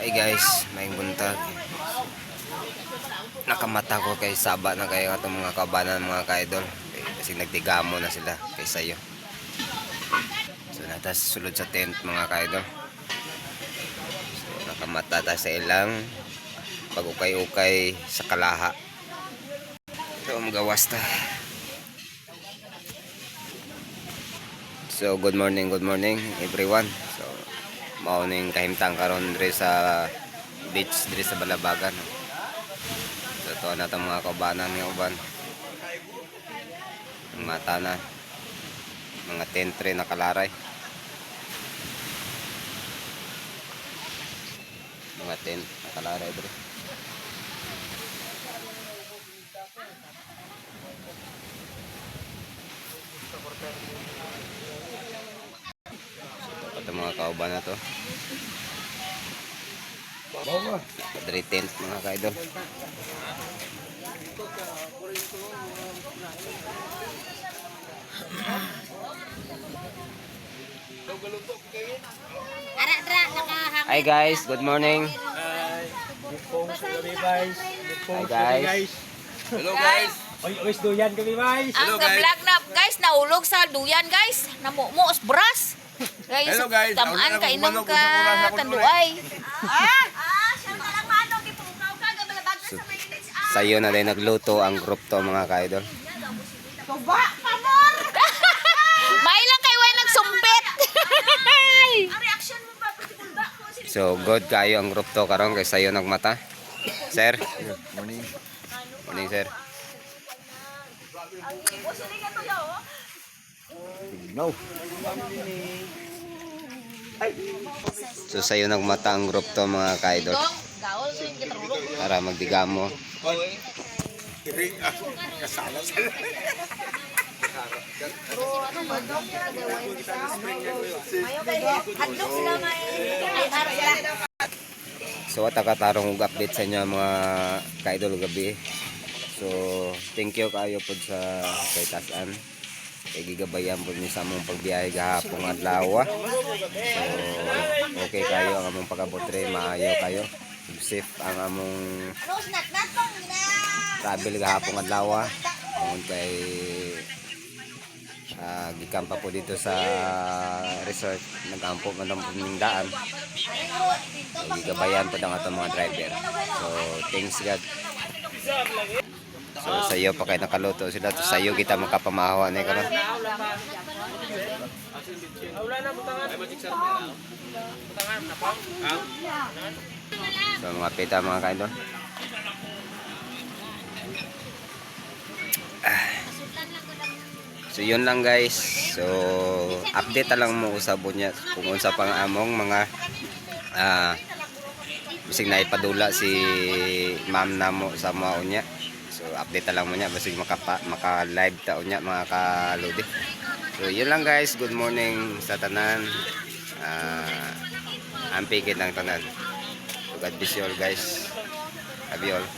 Hey guys, may buntag. Nakamata ko kay Saba na kayo atong mga kabanan mga ka-idol. Kasi nagtigamo na sila kay sayo. So natas sulod sa tent mga ka-idol. So nakamata ta sa ilang pag-ukay-ukay sa kalaha. So magawas ta. So good morning everyone. So mauning kahimtang karon diri sa beach diri sa Balabagan. So ito na itong mga kaubanan ng uban. Ang mata na mga tentre na kalaray. Mga tent na kalaray diri. So ito mga kauban na to. Diri tent mga ka-idol. Hi guys, good morning. Hi guys. Hello guys. Oy, duyan kami, guys. Hello, Ang guys. vlog na guys, naulog sa duyan guys. Namuos bras. Guys, Hello, guys. tamaan Nauna na ka akong inom manok, ka gusto ko lang sa tanduay. Sayo na din nagluto ang group to mga ka-idol. May lang kay way nagsumpit. So good kayo ang group to karon kay sayo nagmata. Sir. Morning. Morning sir. No. So sayo nagmata ang group to mga ka-idol. Gaol so yung gitarulog. Para magdigamo. Kasala sa So atakatarong og update sa inyo mga ka-idol gabi. So thank you kayo pod sa kay Tasan. Kay gigabayan pod ni sa among pagbiyahe gahapon adlaw. So okay kayo ang among pag-abot rin, maayo kayo. Safe ang among travel gahapon adlaw. Tungod kay gikampa po dito sa resort, nagampo man ang pamindaan. So, gigabayan po ang atong mga driver. So thanks God. So sa iyo pa kay nakaluto sila, to sa iyo kita makapamahawa ni karon. So mga pita mga kaidol. So yun lang guys. So update lang mo usabon niya kung unsa pang among mga bisig na ipadula si ma'am namo sa mao niya. So update lang mo niya basig maka live ta unya mga kaludi. So yun lang guys. Good morning sa tanan. Ampigit ng tanan. So God bless you all guys. Love you all.